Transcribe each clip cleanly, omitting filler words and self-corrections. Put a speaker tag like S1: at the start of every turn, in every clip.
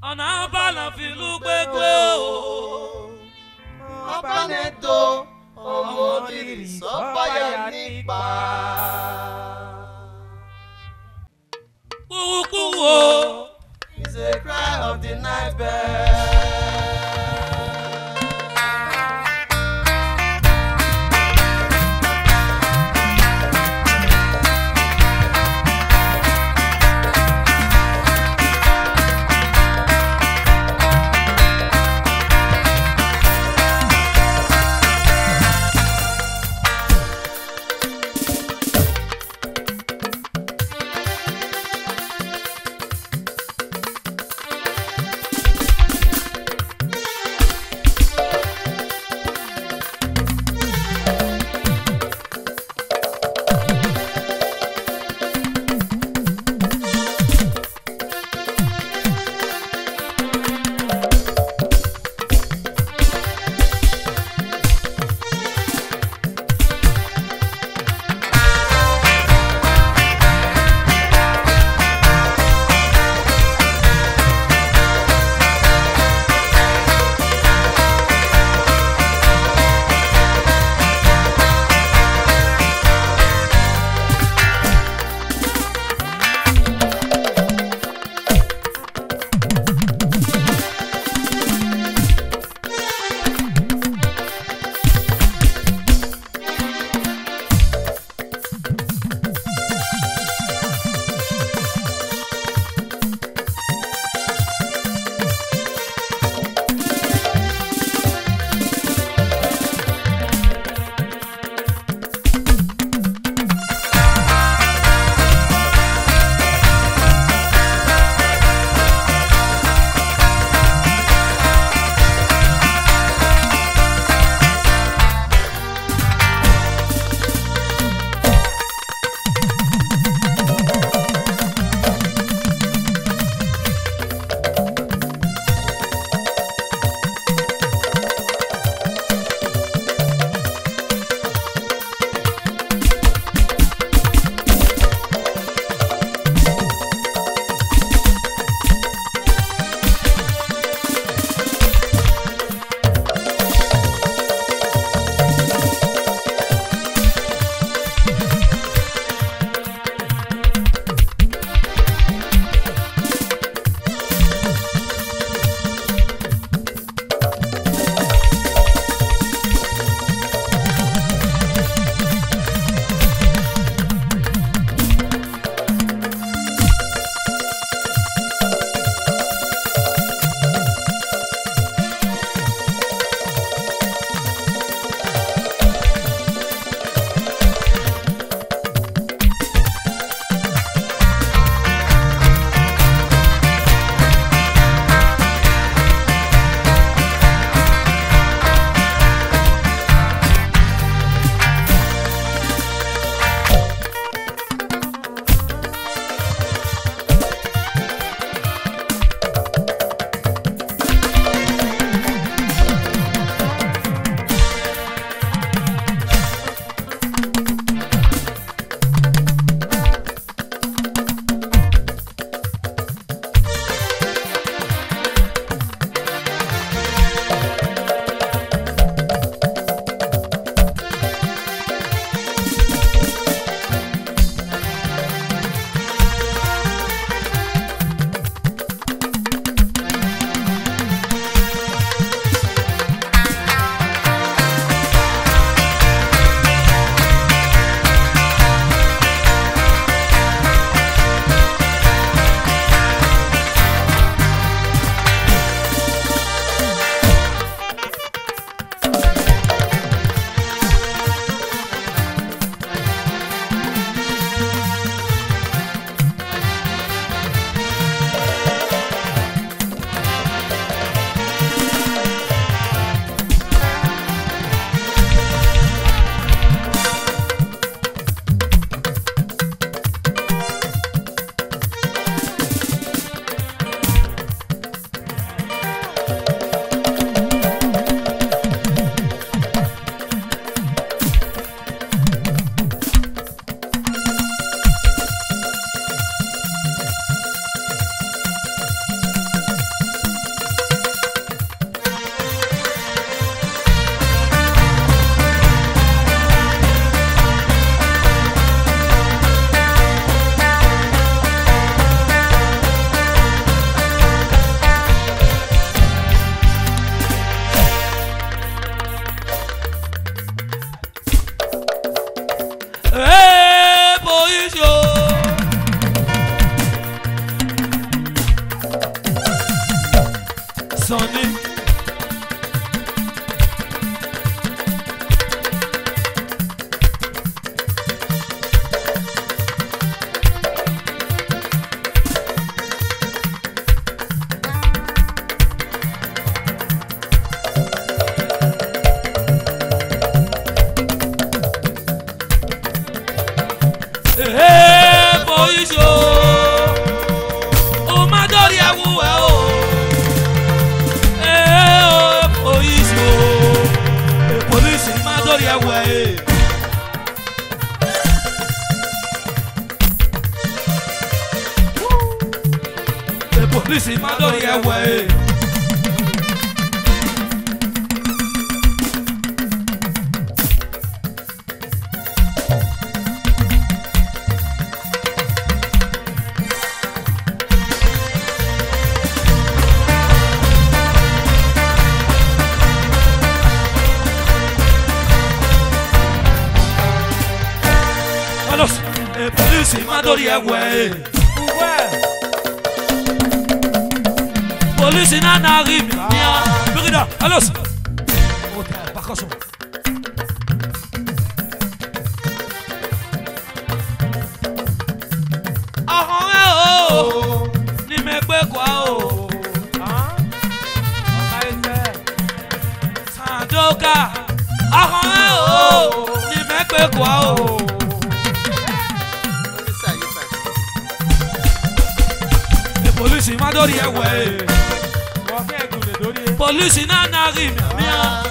S1: ọ̀nà àbálà fìlú gbégbé o.
S2: Ọ̀pánẹ́tò ọmọ òdìrí sọ́páyà nípa.
S1: Kúrúkúrú o.
S2: It's a cry of the night bird.
S1: Sonny. Police o, o madori ewu e o. Police o, police madori ewu e. Police madori ewu e. Police madori ewe. Police na n'arrive bien. Brida, allons. Ok, par contre. Oh, ni me pe quoi oh. Sandoka. Oh, ni me pe quoi oh. Police madori ewe. Police na n'arrive bien.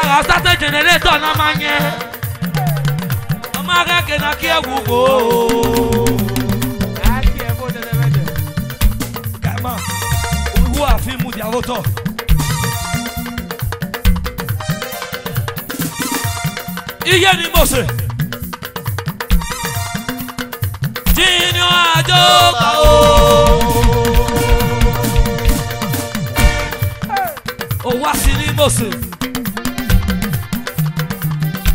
S1: Arrête tes générateurs na manye. Amara ke na ki ewu. Kama. Uwo afimu dia voto. Iye ni Mose. Jinyo ajoka o. O wasini Mose.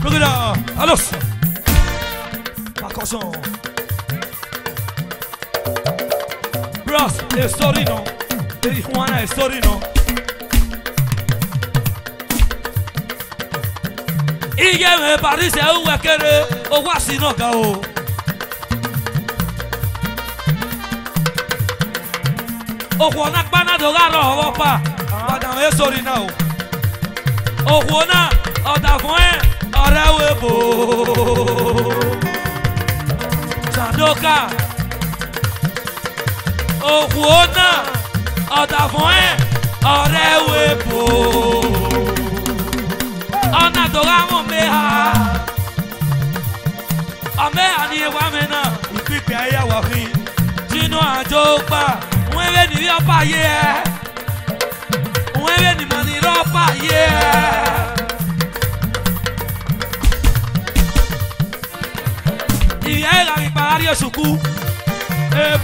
S1: Brigada, allons. Attention. Bros, Estorino. E Juana Estorino. Iye me parise u wekere o wasino ga o. Ojo na pana do garo opa. Padà wé sórí náà o. Òkú náà ọ̀dà fún ẹ̀ ọ̀rẹ́ wé bò. Sandoka. Òkú náà ọ̀dà fún ẹ̀ ọ̀rẹ́ wé bò. Ọ̀nà tó rà wọ́n mẹ́ha. Ọ̀mẹ́ha ni ewa mi náà. Ìpípẹ́ ayé wà fún yín. Jínú àjò gbà. Wọ́n wé ní ọ̀pá yé ẹ. Mueve ni mani ropa, yeah. Y llega mi pagario suku.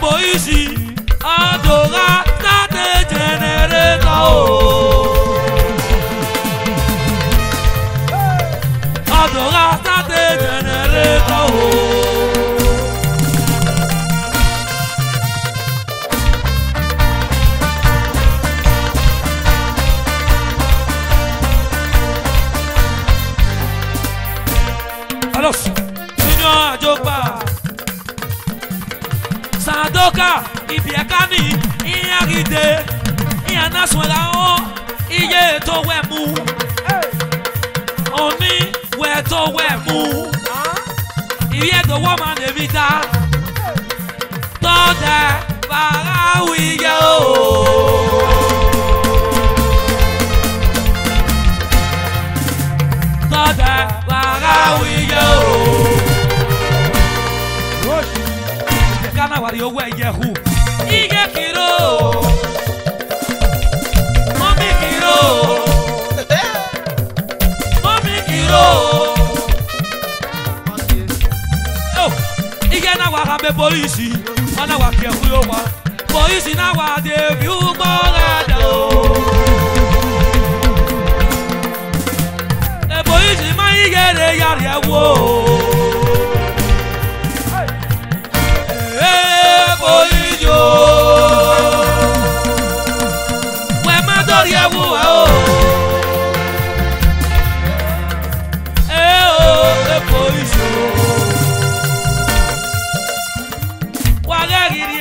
S1: Boisi, adora, tate genereta o. Adora, tate genereta o. Signor Jogba Sandoka Ibiekani Iyagide Iyanaswela o Iye to wemu Oni we to wemu Iye to woman evita Tode Barawiye o Tode Barawiye o Kana wari owe yehu Ige kiro Mami kiro Mami kiro Oh Ige na wa be police Ana wa kehu yo wa Police na wa de view borada o E police ma igere yari ewo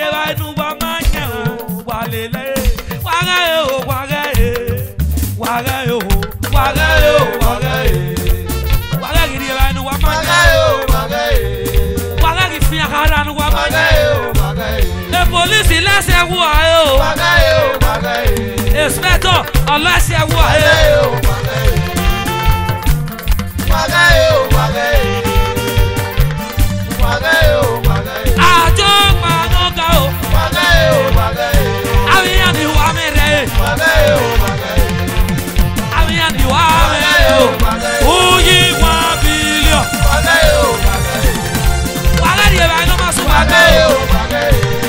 S1: ye ba nu ba manya wa lele wa ga yo wa ga wa ga yo wa ga yo wa ga wa ga ye ba nu wa manya wa ga ki fi akara nu wa manya the police lese wa yo inspector olese wa yo ajo manoga o awiya ni wa mere awiya ni wa mere oyi 1 billion wala di ba no masu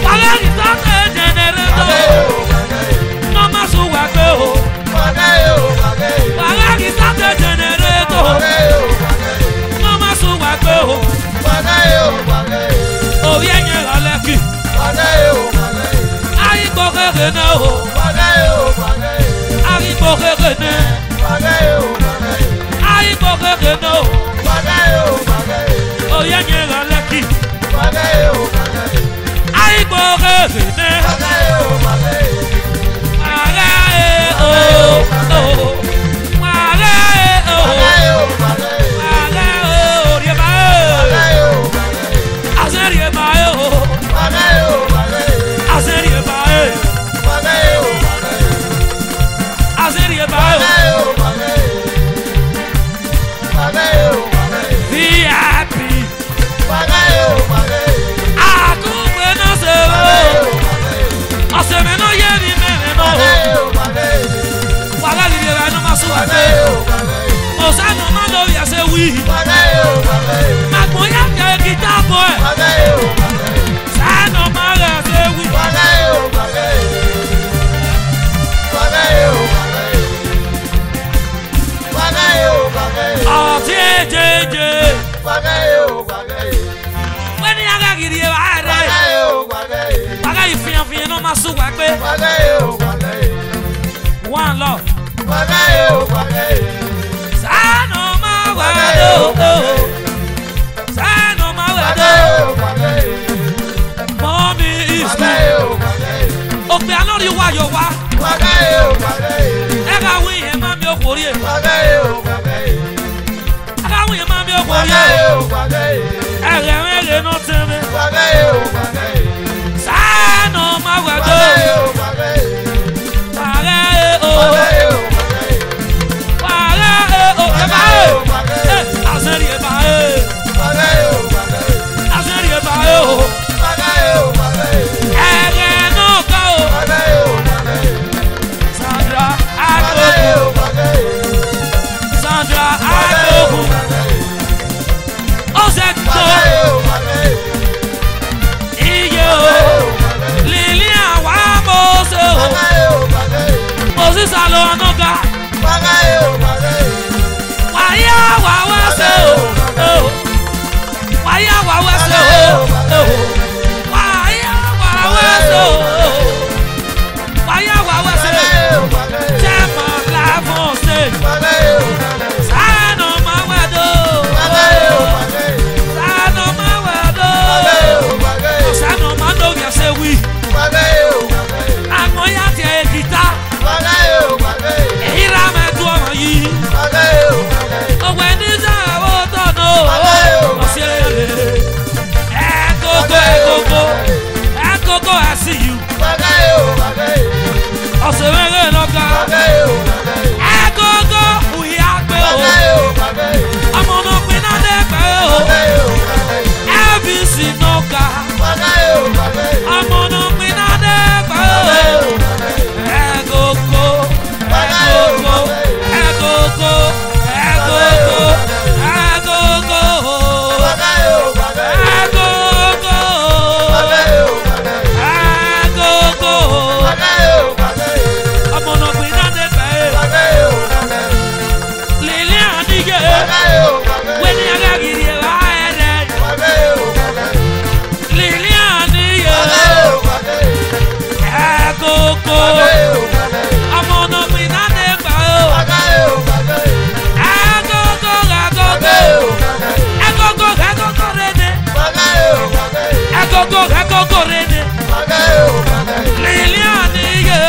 S1: wala di ta generator no masu wa pe o wala di ta generator no masu wa pe o obi enye aleki ari bokere na o ari bokere na ari bokere na o obi enye aleki ari bokere na Osano mando ya se wi. Magoya ke kitabo. Sano mara se wi. Oh JJ. When you aga gidi e wa re. Aga ifian no masu wa pe. One love. Sano mawado, Sano mawado. Mommy is good. Ope anori wa yo wa. Ega wi e ma mi okori e. Ega wi e ma mi okori e. Ege no teme. Sano mawado. Go, Correde. Liliane yo.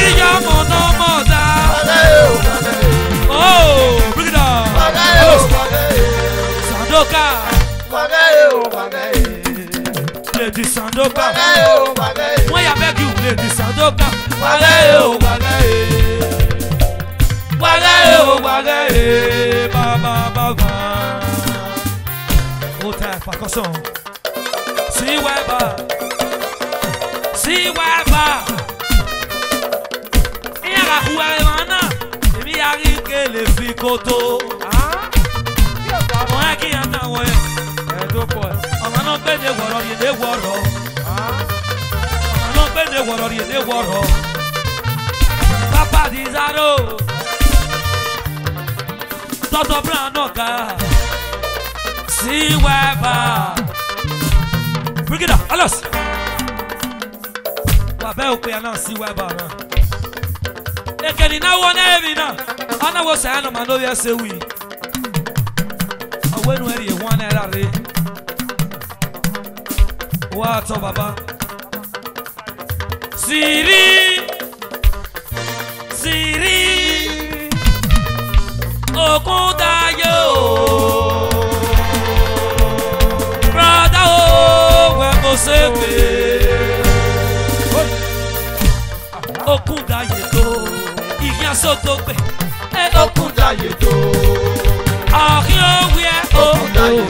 S1: Iya mono moda. Oh, bring it down. Sandoka. Lady Sandoka. When I beg you, Lady Sandoka. Wagae, baba. Outra percussão. See weba. Era rua mana. Emi ari que le ficoto. Não é que anda ué. É do pô. Ama não pede woro ye de woro. Ama não pede woro ye de woro. Papa dizaro. Toto branoka. See weba. Bring it up, alas. Wabe ukwe na see weba na. Ekeni na wona evi na. Ana wo say no man no ya say we. Awenu eri e one era re. What up baba? Siri. Okudayo. Brother oh, when go sebe. Okudayo. Igya sotope.
S2: Okudayo.
S1: Ahio we
S2: Okudayo.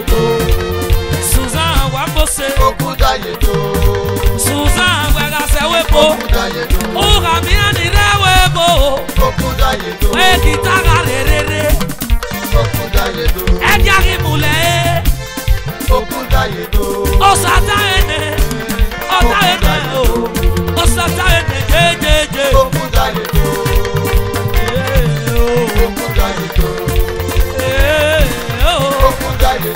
S1: Susan Wambose.
S2: Okudayo.
S1: Susan Wegasewepo.
S2: Okudayo.
S1: Uramiani rewebo.
S2: Okudayo.
S1: Ekitara rerere.
S2: Okudayo.
S1: Edyari mule.
S2: Okudayo.
S1: Osataene. Otaene o. Osataene jejeje.
S2: Okudayo. Okudayo. Okudayo.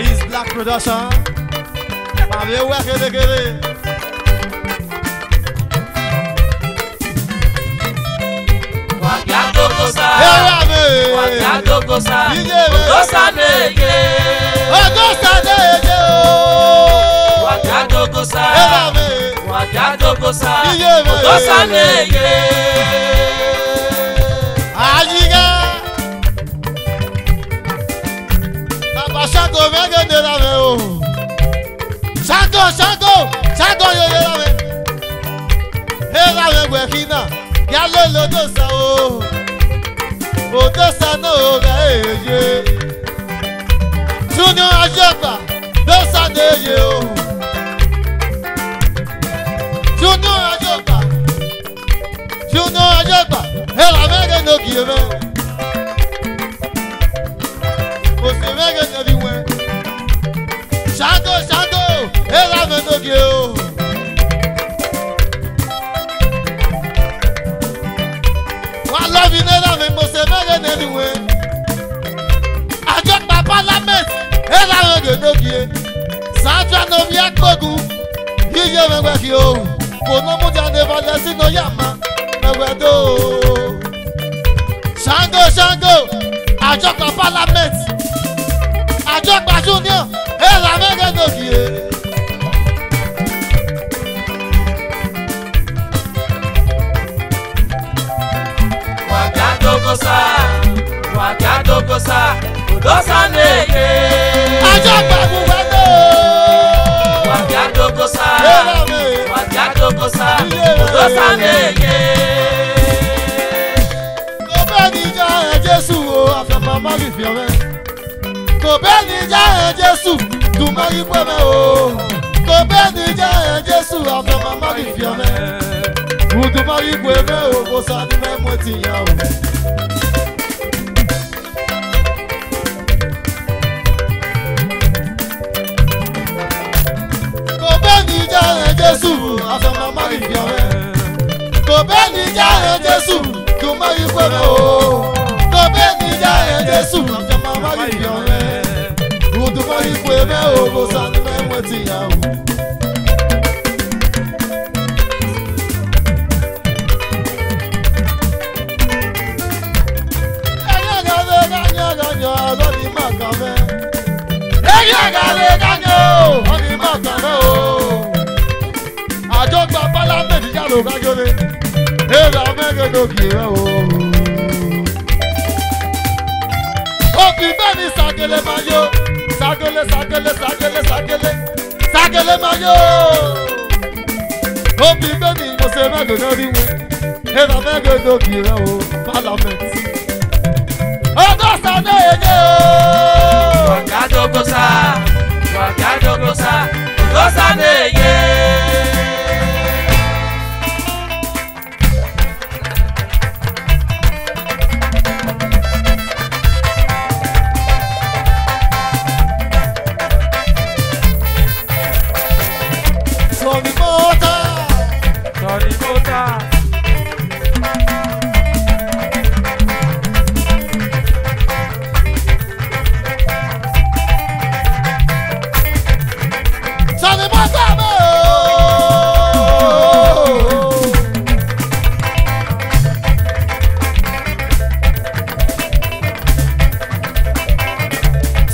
S2: Is Black Production. Mami eu é que de querer.
S1: Wagadogosa.
S2: Santo venga de la veo. Santo yo de la ve. Ela me guejina, ya lo dosa o. O dosa no gaeye. Junior ajaba, dosa de yo. Junior ajaba, ela me no give. Você vai ganhar de ué. Santo, ela me no guiou. Uma love nela vem, você vai ganhar de ué. A joga para parlamento, ela me no guiou. Santo não via cogu, e eu me guiou. Por não mudar de valer se não chama, me guardou. Santo, a joga para parlamento. Ajogba Junior, ela mega no guie.
S1: dogosa, dosa neye.
S2: Aja babu wendo.
S1: Wakia dogosa, wakia dogosa, dosa neye.
S2: Kobenija Jesu o afema mari fiore. Kobenija Jesu tu mari kweme o. Kobenija Jesu afema mari fiore. Tu mari kweme o ko sa ni memo ti ya o. Kobenija Jesu afema mari fiore. Kobenija Jesu tu mari kweme o. Kobenija Jesu afema mari fiore. Tu mari kweme o ko sa ni memo ti ya o. Àjọgbà pálámẹ́ǹtì jáde ògájọ́lé èrò amẹ́gẹ́dọ̀ kìí o. Òbí bẹ́ẹ̀ ni sàgélé máa yó sàgélé sàgélé sàgélé sàgélé sàgélé máa yó. Òbí bẹ́ẹ̀ ni ìmọ̀sẹ̀ mẹ́gẹ́dọ̀ rí wọn èrò amẹ́gẹ́dọ̀ kìí o pálámẹ́ǹtì. Ọjọ́ sàdé èdè o.
S1: Wakia dogosa, dosa neye.
S2: Sonny Mota.
S1: Sonny Mota.
S2: Sonny Mota mo.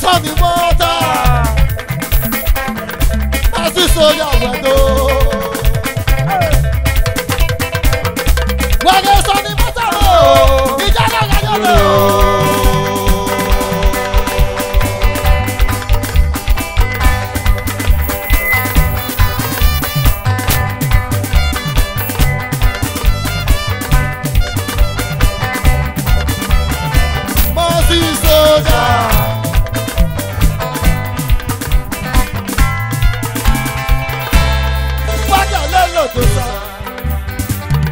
S2: Sonny Mota. Asi soya wedo. Wage Sonny Mota mo. Ijana gajolo. Masi soja.